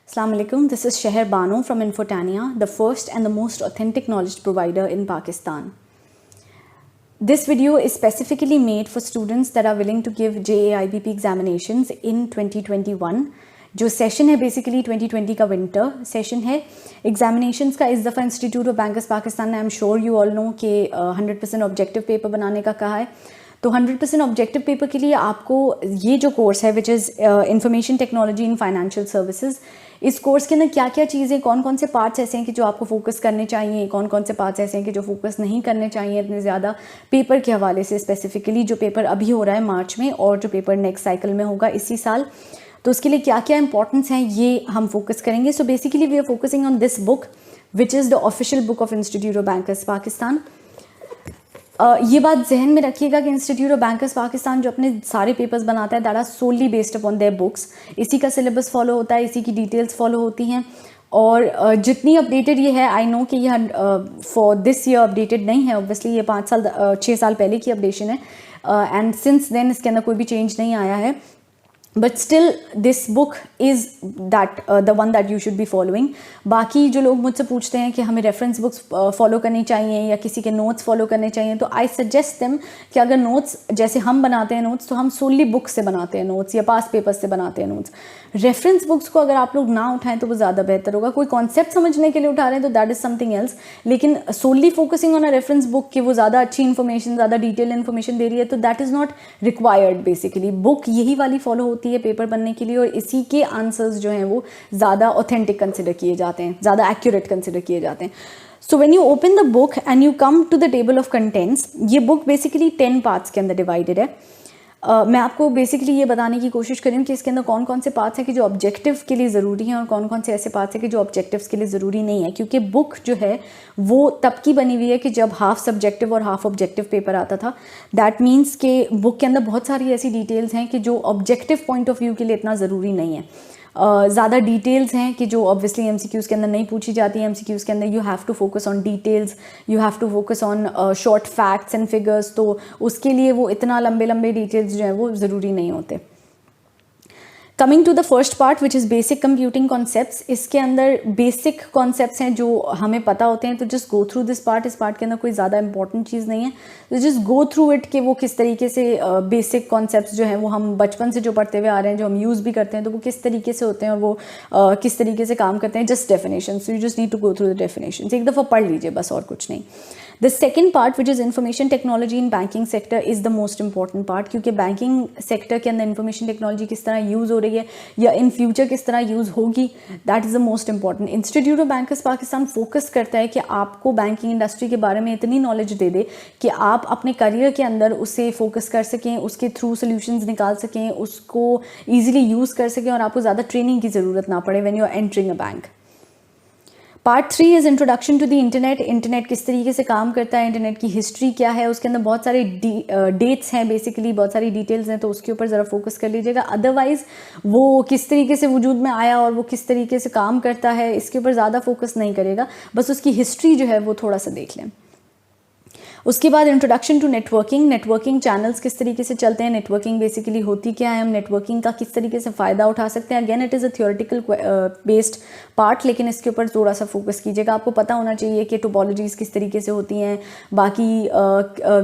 Assalamu alaikum, this is Sheher Bano from Infotania, the first and the most authentic knowledge provider in Pakistan. This video is specifically made for students that are willing to give JAIBP examinations in 2021. जो session है basically 2020 का winter session है. Examinations का इस दफ़ा institute of bankers Pakistan ने I am sure you all know कि 100% objective paper बनाने का कहा है. तो 100% ऑब्जेक्टिव पेपर के लिए आपको ये जो कोर्स है which is information technology in financial services, इस कोर्स के अंदर क्या क्या चीज़ें, कौन कौन से पार्ट्स ऐसे हैं कि जो आपको फोकस करने चाहिए, कौन कौन से पार्ट्स ऐसे हैं कि जो फोकस नहीं करने चाहिए इतने ज़्यादा पेपर के हवाले से, स्पेसिफिकली जो पेपर अभी हो रहा है मार्च में और जो पेपर नेक्स्ट साइकिल में होगा इसी साल. तो उसके लिए क्या क्या इंपॉर्टेंस हैं ये हम फोकस करेंगे. So basically we are focusing on this book which is the official book of institute of bankers Pakistan. ये बात जहन में रखिएगा कि इंस्टीट्यूट ऑफ बैंकर्स पाकिस्तान जो अपने सारे पेपर्स बनाता है that are solely based upon their books. इसी का सिलेबस फॉलो होता है, इसी की डिटेल्स फॉलो होती हैं. और जितनी अपडेटेड ये है, आई नो कि ये फॉर दिस ईयर अपडेटेड नहीं है, ऑब्वियसली ये 6 साल पहले की अपडेशन है एंड सिंस देन इसके अंदर कोई भी चेंज नहीं आया है. But still this book is that the one that you should be following. बाकी जो लोग मुझसे पूछते हैं कि हमें रेफरेंस बुक्स फॉलो करनी चाहिए या किसी के नोट्स फॉलो करने चाहिए, तो आई सजेस्ट देम कि अगर नोट्स जैसे हम बनाते हैं नोट्स, तो हम सोली बुक्स से बनाते हैं नोट्स या पास पेपर्स से बनाते हैं नोट्स. रेफरेंस बुक्स को अगर आप लोग ना उठाएं तो वो ज़्यादा बेहतर होगा. कोई कॉन्सेप्ट समझने के लिए उठा रहे हैं तो दैट इज़ समथिंग एल्स, लेकिन solely focusing on a reference book कि वो ज़्यादा अच्छी इन्फॉर्मेशन, ज़्यादा डिटेल इन्फॉर्मेशन दे रही है, तो that is not required. Basically book यही वाली फॉलो होती है पेपर बनने के लिए और इसी के आंसर्स जो हैं वो ज़्यादा ऑथेंटिक कंसिडर किए जाते हैं, ज़्यादा एक्यूरेट कंसिडर किए जाते हैं. So when you open the book and you come to the table of contents, ये बुक बेसिकली 10 पार्ट्स के अंदर डिवाइडेड है. मैं आपको बेसिकली ये बताने की कोशिश करूँ कि इसके अंदर कौन कौन से पार्ट्स हैं कि जो ऑब्जेक्टिव के लिए ज़रूरी हैं और कौन कौन से ऐसे पार्ट्स हैं कि जो ऑब्जेक्टिव्स के लिए ज़रूरी नहीं है. क्योंकि बुक जो है वो तब की बनी हुई है कि जब हाफ सब्जेक्टिव और हाफ ऑब्जेक्टिव पेपर आता था. दैट मीन्स कि बुक के अंदर बहुत सारी ऐसी डिटेल्स हैं कि जो ऑब्जेक्टिव पॉइंट ऑफ व्यू के लिए इतना ज़रूरी नहीं है. ज़्यादा डिटेल्स हैं कि जो ऑब्वियसली एमसीक्यूज़ के अंदर नहीं पूछी जाती हैं. एमसीक्यूज़ के अंदर you have to focus on details, you have to focus on short facts and figures. तो उसके लिए वो इतना लंबे लंबे डिटेल्स जो हैं वो ज़रूरी नहीं होते. Coming to the first part which is basic computing concepts, इसके अंदर बेसिक कॉन्सेप्ट्स हैं जो हमें पता होते हैं. तो just go through this part. इस पार्ट के अंदर कोई ज़्यादा इंपॉर्टेंट चीज़ नहीं है. तो जस्ट गो थ्रू इट कि वो किस तरीके से बेसिक कॉन्सेप्ट्स जो हैं वो हम बचपन से जो पढ़ते हुए आ रहे हैं, जो हम यूज़ भी करते हैं, तो वो किस तरीके से होते हैं और वो किस तरीके से काम करते हैं. Just definition. So you just need to go through the definition. एक दफ़ा पढ़ लीजिए बस, और कुछ नहीं. The second part which is information technology in banking sector is the most important part, क्योंकि बैंकिंग सेक्टर के अंदर इंफॉर्मेशन टेक्नोलॉजी किस तरह यूज़ हो रही है या इन फ्यूचर किस तरह यूज़ होगी, that is the most important. Institute of bankers Pakistan focus करता है कि आपको बैंकिंग इंडस्ट्री के बारे में इतनी नॉलेज दे दे कि आप अपने करियर के अंदर उसे फोकस कर सकें, उसके थ्रू सोल्यूशंस निकाल सकें, उसको ईजिली यूज़ कर सकें और आपको ज़्यादा ट्रेनिंग की ज़रूरत ना पड़े when you are entering a bank. Part 3 is introduction to the internet. Internet किस तरीके से काम करता है, इंटरनेट की हिस्ट्री क्या है, उसके अंदर बहुत सारे डेट्स हैं, बेसिकली बहुत सारी डिटेल्स हैं, तो उसके ऊपर ज़रा फोकस कर लीजिएगा. अदरवाइज़ वो किस तरीके से वजूद में आया और वो किस तरीके से काम करता है, इसके ऊपर ज़्यादा फोकस नहीं करेगा. बस उसकी हिस्ट्री जो है वो थोड़ा सा देख लें. उसके बाद introduction to networking. Networking channels किस तरीके से चलते हैं, नेटवर्किंग बेसिकली होती क्या है, हम नेटवर्किंग का किस तरीके से फ़ायदा उठा सकते हैं. Again it is a theoretical based part, लेकिन इसके ऊपर थोड़ा सा फोकस कीजिएगा. आपको पता होना चाहिए कि टोपोलॉजीज़ किस तरीके से होती हैं, बाकी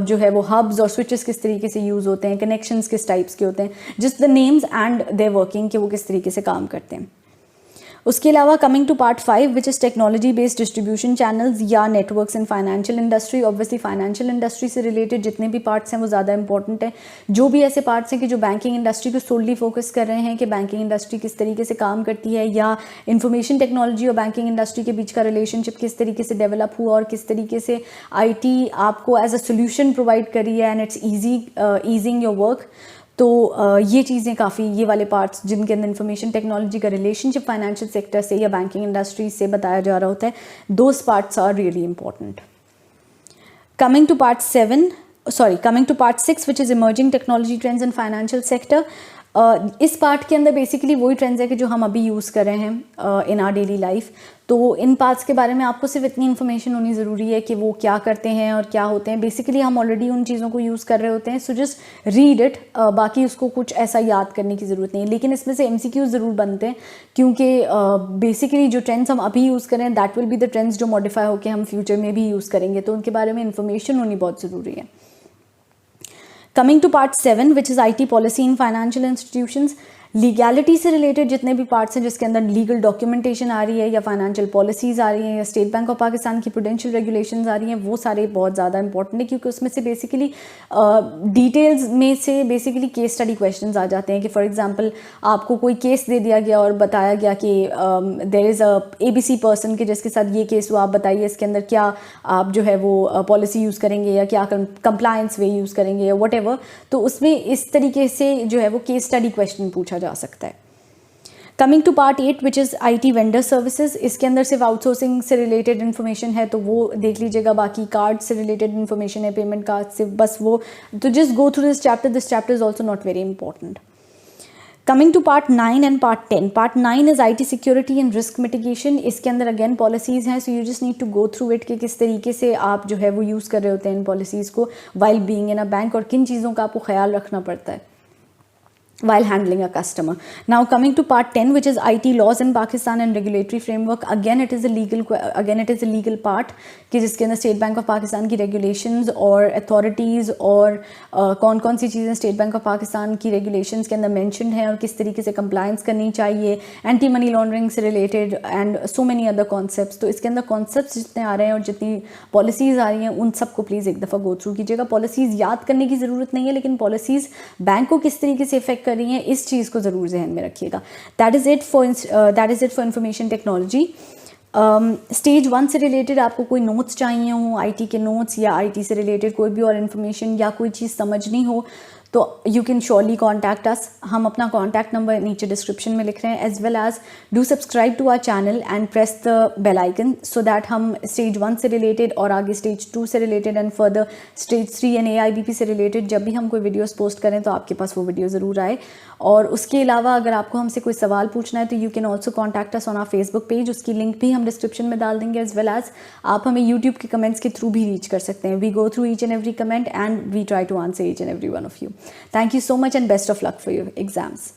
जो है वो हब्स और स्विचेस किस तरीके से यूज़ होते हैं, कनेक्शंस किस टाइप्स के होते हैं, just the names and their working कि वो किस तरीके से काम करते हैं. उसके अलावा coming to part 5 which is technology based distribution channels या networks in financial industry. Obviously financial industry से रिलेटेड जितने भी पार्ट्स हैं वो ज़्यादा इंपॉर्टेंट हैं. जो भी ऐसे पार्ट्स हैं कि जो बैंकिंग इंडस्ट्री को सोली फोकस कर रहे हैं कि बैंकिंग इंडस्ट्री किस तरीके से काम करती है या इंफॉर्मेशन टेक्नोलॉजी और बैंकिंग इंडस्ट्री के बीच का रिलेशनशिप किस तरीके से डेवलप हुआ और किस तरीके से IT आपको एज अ सोल्यूशन प्रोवाइड करी है and it's easing your work. तो ये चीज़ें काफ़ी, ये वाले पार्ट्स जिनके अंदर इंफॉर्मेशन टेक्नोलॉजी का रिलेशनशिप फाइनेंशियल सेक्टर से या बैंकिंग इंडस्ट्री से बताया जा रहा होता है, those parts are really important. Coming to part 6 which is emerging technology trends in financial sector. इस पार्ट के अंदर बेसिकली वही ट्रेंड्स है कि जो हम अभी यूज़ कर रहे हैं इन आर डेली लाइफ। तो इन पार्ट्स के बारे में आपको सिर्फ इतनी इन्फॉर्मेशन होनी ज़रूरी है कि वो क्या करते हैं और क्या होते हैं। बेसिकली हम ऑलरेडी उन चीज़ों को यूज़ कर रहे होते हैं, सो जस्ट रीड इट। बाकी उसको कुछ ऐसा याद करने की ज़रूरत नहीं है, लेकिन इसमें से MCQ ज़रूर बनते हैं, क्योंकि बेसिकली जो ट्रेंड्स हम अभी यूज़ करें that will be the trends जो मॉडिफाई होकर हम फ्यूचर में भी यूज़ करेंगे, तो उनके बारे में इन्फॉर्मेशन होनी बहुत ज़रूरी है। Coming to part 7 which is IT policy in financial institutions. Legality से रिलेटेड जितने भी पार्ट्स हैं जिसके अंदर लीगल डॉक्यूमेंटेशन आ रही है या फाइनेंशियल पॉलिसीज़ आ रही हैं या स्टेट बैंक ऑफ पाकिस्तान की प्रूडेंशियल रेगुलेशंस आ रही हैं, वो सारे बहुत ज़्यादा इंपॉर्टेंट है, क्योंकि उसमें से बेसिकली डिटेल्स में से बेसिकली केस स्टडी क्वेश्चंस आ जाते हैं कि फॉर एग्जांपल आपको कोई केस दे दिया गया और बताया गया कि there is a ABC person के जिसके साथ ये केस हुआ, आप बताइए इसके अंदर क्या आप जो है वो पॉलिसी यूज़ करेंगे या क्या कंप्लायंस वे यूज़ करेंगे या वट एवर। तो उसमें इस तरीके से जो है वो केस स्टडी क्वेश्चन पूछा जा सकता है। Coming to part 8 which is IT vendor services. इसके अंदर सिर्फ आउटसोर्सिंग से रिलेटेड इन्फॉर्मेशन है, तो वो देख लीजिएगा। बाकी कार्ड से रिलेटेड इन्फॉर्मेशन है, पेमेंट कार्ड से, बस वो तो just go through this chapter is also not very important. Coming to part 9 and part 10। Part 9 is IT security and risk mitigation. इसके अंदर अगेन पॉलिसीज़ हैं, so you just need to go through it कि किस तरीके से आप जो है वो यूज़ कर रहे होते हैं इन पॉलिसीज़ को while being in a bank, और किन चीज़ों का आपको ख्याल रखना पड़ता है while handling a customer. Now coming to part 10 which is IT laws in Pakistan and regulatory framework. Again it is a legal part कि जिसके अंदर स्टेट बैंक ऑफ पाकिस्तान की रेगुलेशंस और अथॉरिटीज़ और कौन कौन सी चीज़ें स्टेट बैंक ऑफ पाकिस्तान की रेगुलेशंस के अंदर मेंशन्ड हैं और किस तरीके से कंप्लायंस करनी चाहिए, एंटी मनी लॉन्ड्रिंग से related and so many other concepts. तो इसके अंदर कॉन्सेप्ट्स जितने आ रहे हैं और जितनी पॉलिसीज़ आ रही हैं उन सबको प्लीज़ एक दफ़ा गो थ्रू कीजिएगा। पॉलिसीज़ याद करने की ज़रूरत नहीं है, लेकिन पॉलिसीज़ बैंक को किस तरीके से इफेक्ट कर रही हैं इस चीज़ को ज़रूर जहन में रखिएगा। That is it for information technology. Stage 1 से रिलेटेड आपको कोई नोट्स चाहिए हो, IT के नोट्स या IT से रिलेटेड कोई भी और इन्फॉर्मेशन या कोई चीज़ समझनी हो, तो you can surely contact us. हम अपना कॉन्टैक्ट नंबर नीचे डिस्क्रिप्शन में लिख रहे हैं, as well as do subscribe to our channel and press the bell icon so that हम स्टेज 1 से रिलेटेड और आगे स्टेज 2 से related and further stage 3 and AIBP से रिलेटेड जब भी हम कोई वीडियोस पोस्ट करें तो आपके पास वो वीडियो ज़रूर आए। और उसके अलावा अगर आपको हमसे कोई सवाल पूछना है तो you can also contact us on our Facebook page, उसकी लिंक भी हम डिस्क्रिप्शन में डाल देंगे, एज वेल एज आप हमें यूट्यूब के कमेंट्स के थ्रू भी रीच कर सकते हैं। We go through each and every comment and we try to answer each and every one of you. Thank you so much and best of luck for your exams.